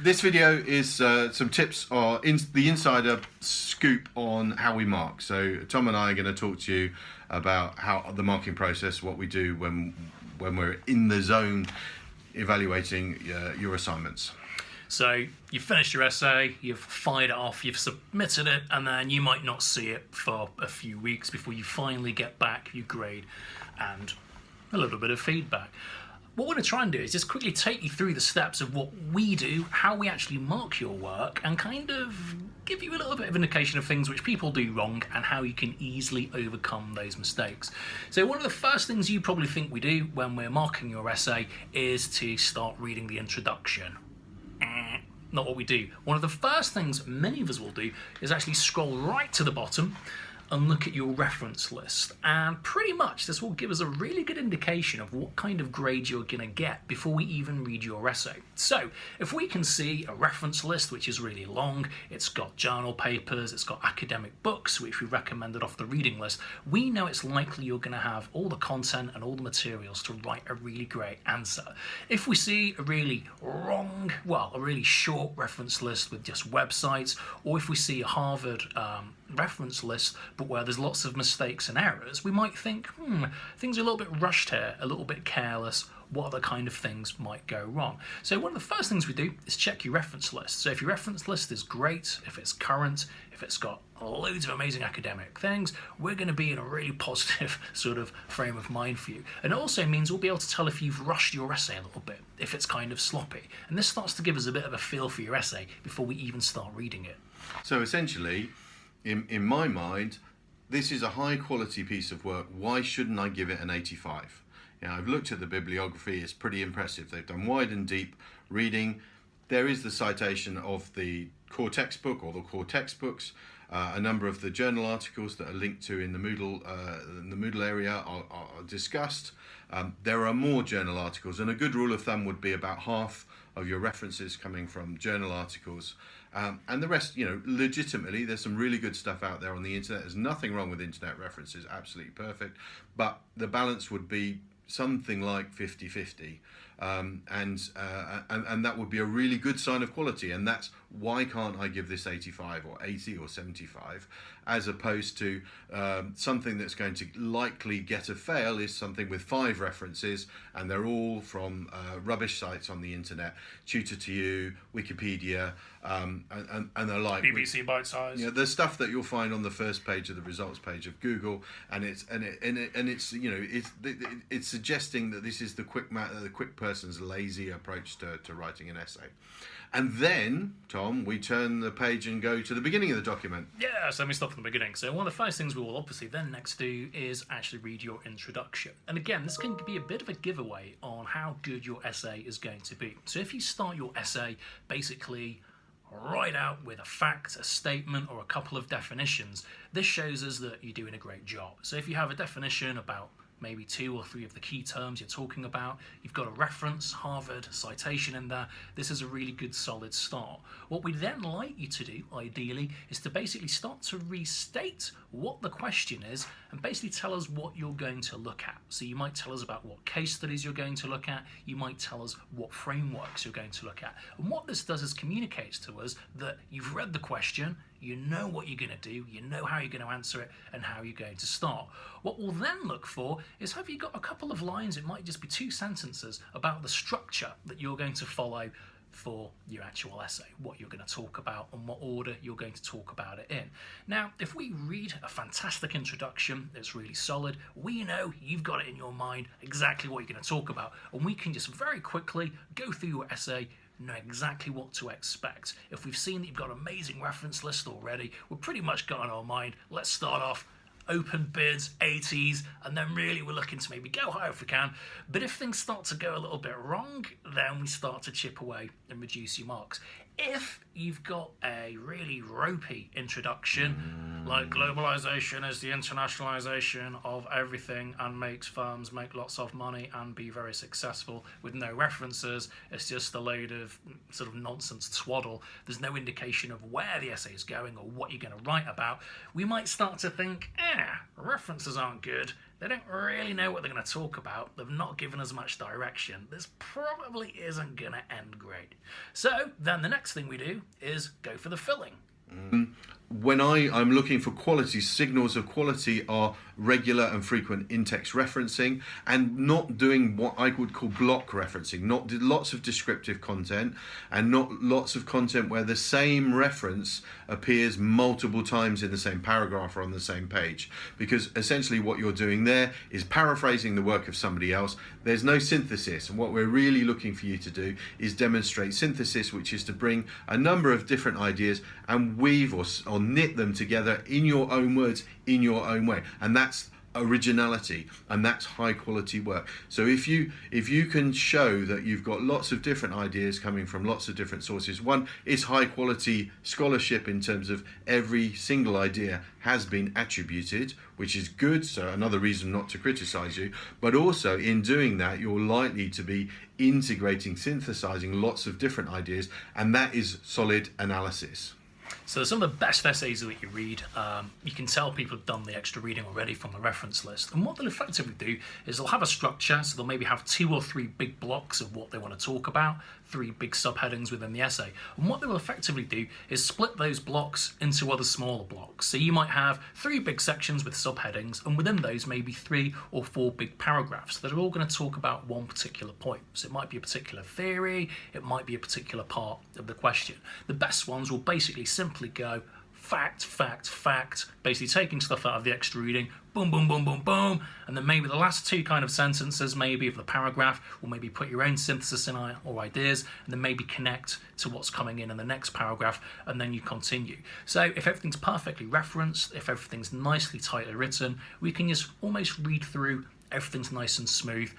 This video is some tips or the insider scoop on how we mark. So Tom and I are going to talk to you about how the marking process, what we do when we're in the zone evaluating your assignments. So you've finished your essay, you've fired it off, you've submitted it, and then you might not see it for a few weeks before you finally get back your grade and a little bit of feedback. What we're going to try and do is just quickly take you through the steps of what we do, how we actually mark your work, and kind of give you a little bit of indication of things which people do wrong and how you can easily overcome those mistakes. So one of the first things you probably think we do when we're marking your essay is to start reading the introduction. Not what we do. One of the first things many of us will do is actually scroll right to the bottom and look at your reference list, and pretty much this will give us a really good indication of what kind of grade you're going to get before we even read your essay. So if we can see a reference list which is really long, it's got journal papers, it's got academic books which we recommended off the reading list, we know it's likely you're going to have all the content and all the materials to write a really great answer. If we see a really a really short reference list with just websites, or if we see a Harvard reference list but where there's lots of mistakes and errors, we might think, things are a little bit rushed here, a little bit careless. What other kind of things might go wrong? So one of the first things we do is check your reference list. So if your reference list is great, if it's current, if it's got loads of amazing academic things, we're going to be in a really positive sort of frame of mind for you. And it also means we'll be able to tell if you've rushed your essay a little bit, if it's kind of sloppy. And this starts to give us a bit of a feel for your essay before we even start reading it. So essentially, in my mind, this is a high quality piece of work. Why shouldn't I give it an 85? I've looked at the bibliography, it's pretty impressive. They've done wide and deep reading. There is the citation of the core textbook or the core textbooks. A number of the journal articles that are linked to in the Moodle area are discussed. There are more journal articles, and a good rule of thumb would be about half of your references coming from journal articles. And the rest, legitimately, there's some really good stuff out there on the internet. There's nothing wrong with internet references, absolutely perfect. But the balance would be something like 50-50. And that would be a really good sign of quality. And that's why can't I give this 85 or 80 or 75, as opposed to something that's going to likely get a fail is something with 5 references and they're all from rubbish sites on the internet, Tutor2You, Wikipedia, and the like. BBC Bite Size. The stuff that you'll find on the first page of the results page of Google, and it's suggesting that this is the quick person's lazy approach to writing an essay. And then, Tom, we turn the page and go to the beginning of the document. Yeah, so we stop from the beginning. So one of the first things we will obviously then next do is actually read your introduction. And again, this can be a bit of a giveaway on how good your essay is going to be. So if you start your essay basically right out with a fact, a statement, or a couple of definitions, this shows us that you're doing a great job. So if you have a definition about maybe 2 or 3 of the key terms you're talking about, you've got a reference, Harvard citation in there, this is a really good solid start. What we'd then like you to do, ideally, is to basically start to restate what the question is and basically tell us what you're going to look at. So you might tell us about what case studies you're going to look at, you might tell us what frameworks you're going to look at. And what this does is communicates to us that you've read the question, you know what you're going to do, you know how you're going to answer it, and how you're going to start. What we'll then look for is, have you got a couple of lines, it might just be 2 sentences, about the structure that you're going to follow for your actual essay, what you're going to talk about and what order you're going to talk about it in. Now, if we read a fantastic introduction that's really solid, we know you've got it in your mind exactly what you're going to talk about, and we can just very quickly go through your essay, know exactly what to expect. If we've seen that you've got an amazing reference list already, we're pretty much got in our mind, let's start off open bids, 80s, and then really we're looking to maybe go higher if we can. But if things start to go a little bit wrong, then we start to chip away and reduce your marks. If you've got a really ropey introduction, like globalization is the internationalization of everything and makes firms make lots of money and be very successful with no references, it's just a load of sort of nonsense twaddle, there's no indication of where the essay is going or what you're going to write about, we might start to think, references aren't good, they don't really know what they're going to talk about, they've not given us much direction, this probably isn't going to end great. So then the next thing we do is go for the filling. When I'm looking for quality, signals of quality are regular and frequent in-text referencing, and not doing what I would call block referencing, not lots of descriptive content, and not lots of content where the same reference appears multiple times in the same paragraph or on the same page. Because essentially what you're doing there is paraphrasing the work of somebody else. There's no synthesis, and what we're really looking for you to do is demonstrate synthesis, which is to bring a number of different ideas and weave or knit them together in your own words, in your own way. And that's originality, and that's high quality work. So if you can show that you've got lots of different ideas coming from lots of different sources, one is high quality scholarship in terms of every single idea has been attributed, which is good, so another reason not to criticize you, but also in doing that you're likely to be integrating, synthesizing lots of different ideas, and that is solid analysis. So some of the best essays that you read, you can tell people have done the extra reading already from the reference list. And what they'll effectively do is they'll have a structure, so they'll maybe have 2 or 3 big blocks of what they want to talk about, 3 big subheadings within the essay. And what they will effectively do is split those blocks into other smaller blocks. So you might have 3 big sections with subheadings, and within those maybe 3 or 4 big paragraphs that are all going to talk about one particular point. So it might be a particular theory, it might be a particular part of the question. The best ones will basically simply go fact, fact, fact, basically taking stuff out of the extra reading, boom, boom, boom, boom, boom, and then maybe the last 2 kind of sentences maybe of the paragraph will maybe put your own synthesis in or ideas, and then maybe connect to what's coming in the next paragraph, and then you continue. So if everything's perfectly referenced, if everything's nicely tightly written, we can just almost read through, everything's nice and smooth.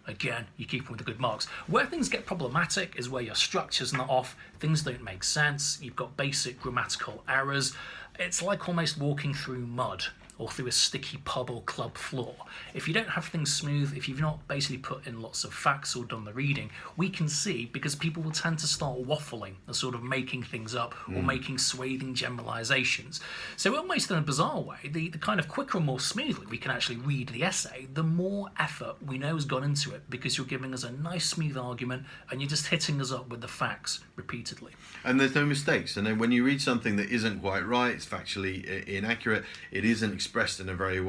Again, you keep them with the good marks. Where things get problematic is where your structure's not off, things don't make sense, you've got basic grammatical errors. It's like almost walking through mud or through a sticky pub or club floor. If you don't have things smooth, if you've not basically put in lots of facts or done the reading, we can see, because people will tend to start waffling and sort of making things up or making swathing generalizations. So almost in a bizarre way, the kind of quicker and more smoothly we can actually read the essay, the more effort we know has gone into it, because you're giving us a nice smooth argument and you're just hitting us up with the facts repeatedly. And there's no mistakes. And then when you read something that isn't quite right, it's factually inaccurate, it isn't expressed in a very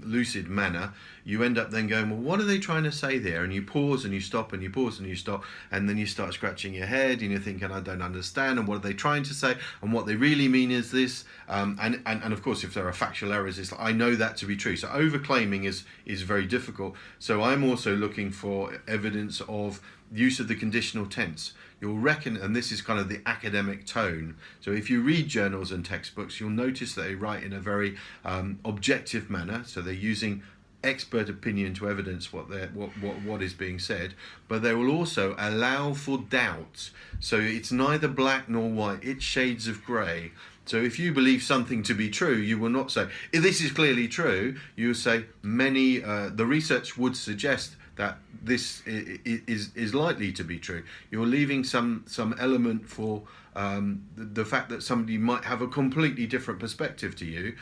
lucid manner, you end up then going, well, what are they trying to say there? And you pause and you stop and you pause and you stop, and then you start scratching your head and you're thinking, I don't understand, and what are they trying to say, and what they really mean is this. And of course, if there are factual errors, it's like, I know that to be true. So overclaiming is very difficult. So I'm also looking for evidence of use of the conditional tense. You'll reckon, and this is kind of the academic tone. So if you read journals and textbooks, you'll notice that they write in a very objective manner. So they're using expert opinion to evidence what is being said, but they will also allow for doubt. So it's neither black nor white, it's shades of grey. So if you believe something to be true, you will not say, this is clearly true. You will say, the research would suggest that this is likely to be true. You're leaving some element for the fact that somebody might have a completely different perspective to you,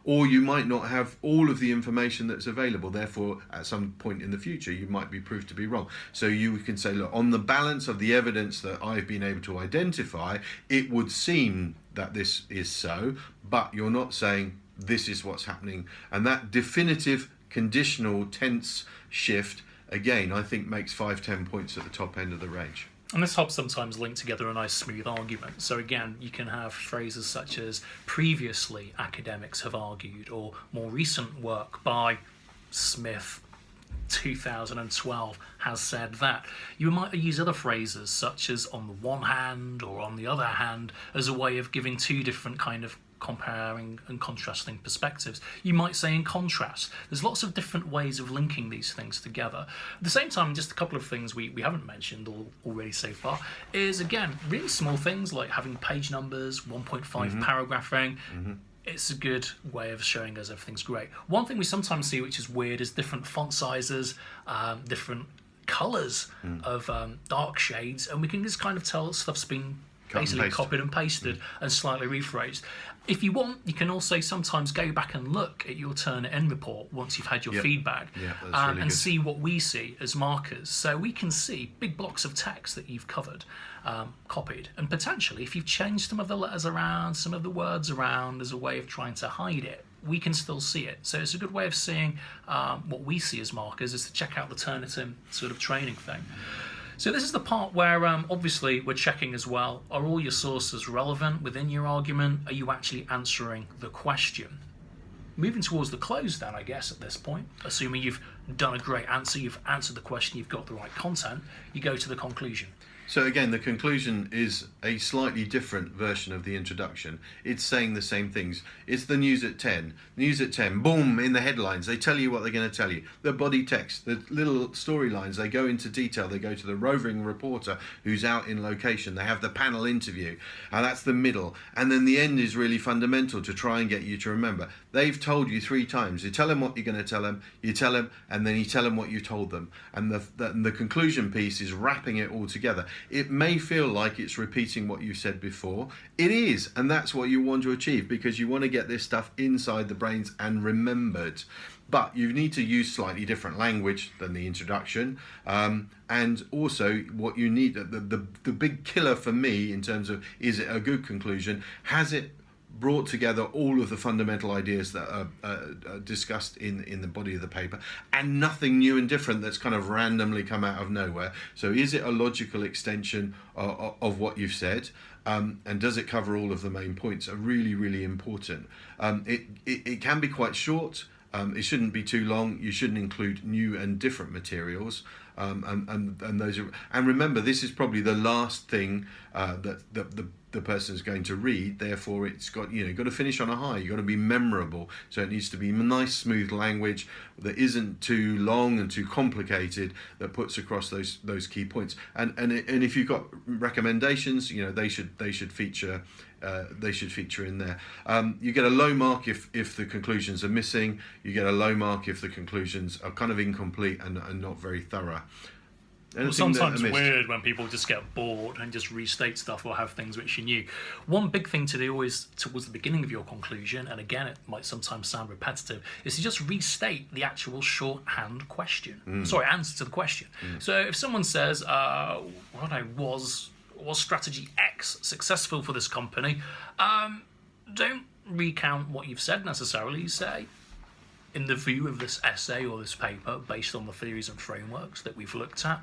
or you might not have all of the information that's available. Therefore, at some point in the future, you might be proved to be wrong. So you can say, look, on the balance of the evidence that I've been able to identify, it would seem that this is so, but you're not saying this is what's happening. And that definitive conditional tense shift, again, I think makes 5-10 points at the top end of the range. And this helps sometimes link together a nice smooth argument. So again, you can have phrases such as previously academics have argued, or more recent work by Smith 2012 has said that. You might use other phrases such as on the one hand or on the other hand as a way of giving 2 different kind of comparing and contrasting perspectives. You might say in contrast. There's lots of different ways of linking these things together. At the same time, just a couple of things we haven't mentioned already so far is, again, really small things like having page numbers, 1.5 paragraphing. It's a good way of showing us everything's great. One thing we sometimes see, which is weird, is different font sizes, different colours of dark shades, and we can just kind of tell stuff's been basically copied and pasted and slightly rephrased. If you want, you can also sometimes go back and look at your Turnitin report once you've had your feedback and see what we see as markers. So we can see big blocks of text that you've covered, copied, and potentially if you've changed some of the letters around, some of the words around as a way of trying to hide it, we can still see it. So it's a good way of seeing what we see as markers is to check out the Turnitin sort of training thing. So this is the part where obviously we're checking as well, are all your sources relevant within your argument? Are you actually answering the question? Moving towards the close then, I guess, at this point, assuming you've done a great answer, you've answered the question, you've got the right content, you go to the conclusion. So again, the conclusion is a slightly different version of the introduction. It's saying the same things. It's the news at 10. News at 10, boom, in the headlines. They tell you what they're going to tell you. The body text, the little storylines, they go into detail. They go to the roving reporter who's out in location. They have the panel interview. And that's the middle. And then the end is really fundamental to try and get you to remember. They've told you 3 times. You tell them what you're going to tell them, you tell them, and then you tell them what you told them. And the conclusion piece is wrapping it all together. It may feel like it's repeating what you said before. It is, and that's what you want to achieve because you want to get this stuff inside the brains and remembered. But you need to use slightly different language than the introduction. And also what you need, the big killer for me in terms of is it a good conclusion, has it brought together all of the fundamental ideas that are discussed in the body of the paper and nothing new and different that's kind of randomly come out of nowhere. So is it a logical extension of what you've said? And does it cover all of the main points? Are really, really important. It can be quite short. It shouldn't be too long. You shouldn't include new and different materials. And those are, and remember, this is probably the last thing that the person is going to read. Therefore, it's got got to finish on a high. You've got to be memorable. So it needs to be nice, smooth language that isn't too long and too complicated. That puts across those key points. And if you've got recommendations, they should feature. They should feature in there. You get a low mark if the conclusions are missing. You get a low mark if the conclusions are kind of incomplete and not very thorough. Well, sometimes it's weird when people just get bored and just restate stuff or have things which you knew. One big thing to do is towards the beginning of your conclusion, and again it might sometimes sound repetitive, is to just restate the actual shorthand question. Answer to the question. So if someone says, was strategy X successful for this company? Don't recount what you've said necessarily. You say, in the view of this essay or this paper, based on the theories and frameworks that we've looked at,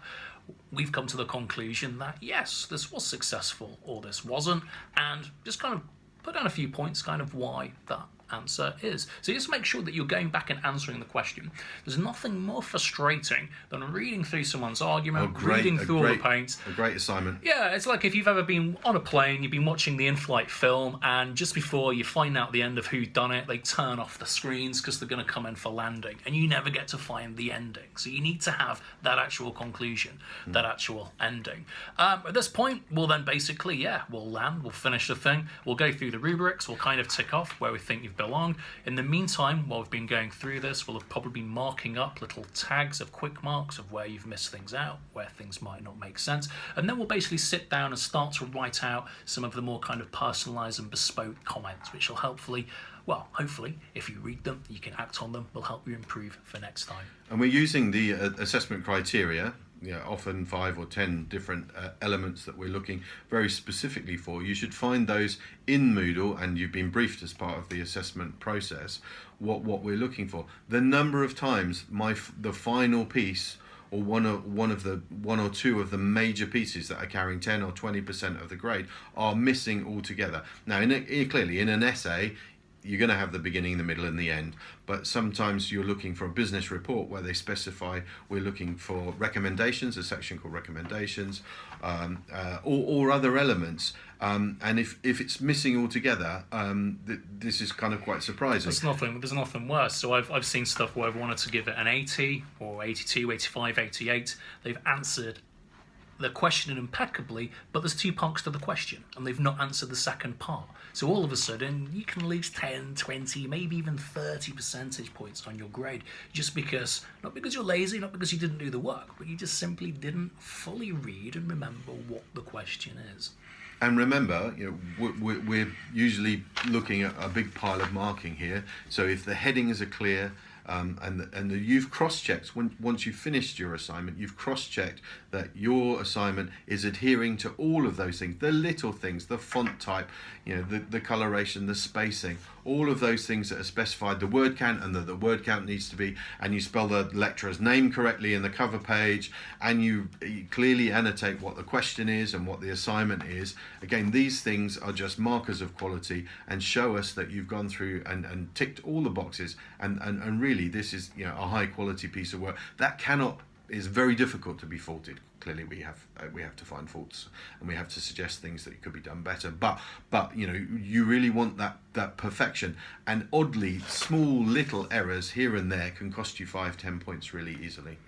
we've come to the conclusion that yes, this was successful or this wasn't, and just kind of put down a few points kind of why that answer is. So just make sure that you're going back and answering the question. There's nothing more frustrating than reading through someone's argument, reading through all the points. A great assignment. Yeah, it's like if you've ever been on a plane, you've been watching the in-flight film, and just before you find out the end of who'd done it, they turn off the screens because they're going to come in for landing, and you never get to find the ending. So you need to have that actual conclusion, that actual ending. At this point, we'll then basically, we'll land, we'll finish the thing, we'll go through the rubrics, we'll kind of tick off where we think you've belong. In the meantime, while we've been going through this, we'll have probably been marking up little tags of quick marks of where you've missed things out, where things might not make sense, and then we'll basically sit down and start to write out some of the more kind of personalised and bespoke comments, which will hopefully, if you read them, you can act on them, will help you improve for next time. And we're using the assessment criteria, often 5 or 10 different elements that we're looking very specifically for. You should find those in Moodle, and you've been briefed as part of the assessment process what we're looking for. The number of times the final piece or one or two of the major pieces that are carrying 10 or 20% of the grade are missing altogether. Now, clearly in an essay, you're going to have the beginning, the middle, and the end. But sometimes you're looking for a business report where they specify we're looking for recommendations, a section called recommendations, or other elements. And if it's missing altogether, this is kind of quite surprising. There's nothing worse. So I've seen stuff where I've wanted to give it an 80 or 82, 85, 88. They've answered the question impeccably, but there's 2 parts to the question, and they've not answered the second part. So all of a sudden, you can lose 10, 20, maybe even 30 percentage points on your grade, just because, not because you're lazy, not because you didn't do the work, but you just simply didn't fully read and remember what the question is. And remember, we're usually looking at a big pile of marking here. So if the headings are clear, you've cross-checked once you've finished your assignment, you've cross-checked that your assignment is adhering to all of those things, the little things, the font type, the coloration, the spacing, all of those things that are specified, the word count, and the word count needs to be, and you spell the lecturer's name correctly in the cover page, and you clearly annotate what the question is and what the assignment is. Again, these things are just markers of quality and show us that you've gone through and ticked all the boxes, and really this is a high quality piece of work that is very difficult to be faulted. Clearly we have to find faults, and we have to suggest things that could be done better, but you really want that perfection, and oddly small little errors here and there can cost you 5-10 points really easily.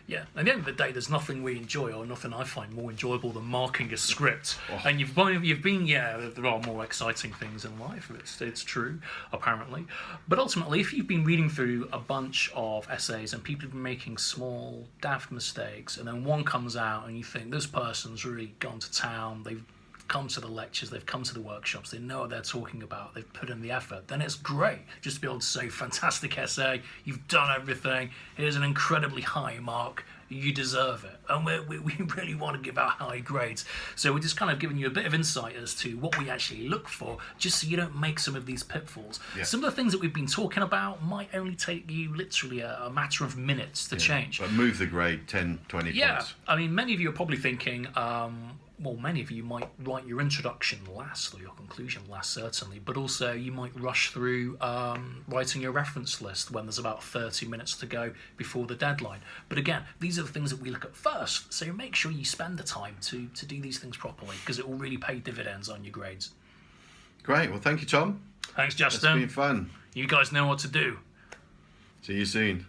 Yeah, at the end of the day, there's nothing we enjoy, or nothing I find more enjoyable than marking a script. Oh. And there are more exciting things in life. It's true, apparently. But ultimately, if you've been reading through a bunch of essays and people have been making small, daft mistakes, and then one comes out and you think, this person's really gone to town, they've come to the lectures, they've come to the workshops, they know what they're talking about, they've put in the effort, then it's great just to be able to say, fantastic essay, you've done everything, here's an incredibly high mark, you deserve it. And we really want to give out high grades. So we're just kind of giving you a bit of insight as to what we actually look for, just so you don't make some of these pitfalls. Yeah. Some of the things that we've been talking about might only take you literally a matter of minutes to change. But move the grade 10, 20 points. Yeah, I mean, many of you are probably thinking, many of you might write your introduction last, or your conclusion last, certainly, but also you might rush through writing your reference list when there's about 30 minutes to go before the deadline. But again, these are the things that we look at first, so make sure you spend the time to do these things properly, because it will really pay dividends on your grades. Great, well thank you, Tom. Thanks, Justin. It's been fun. You guys know what to do. See you soon.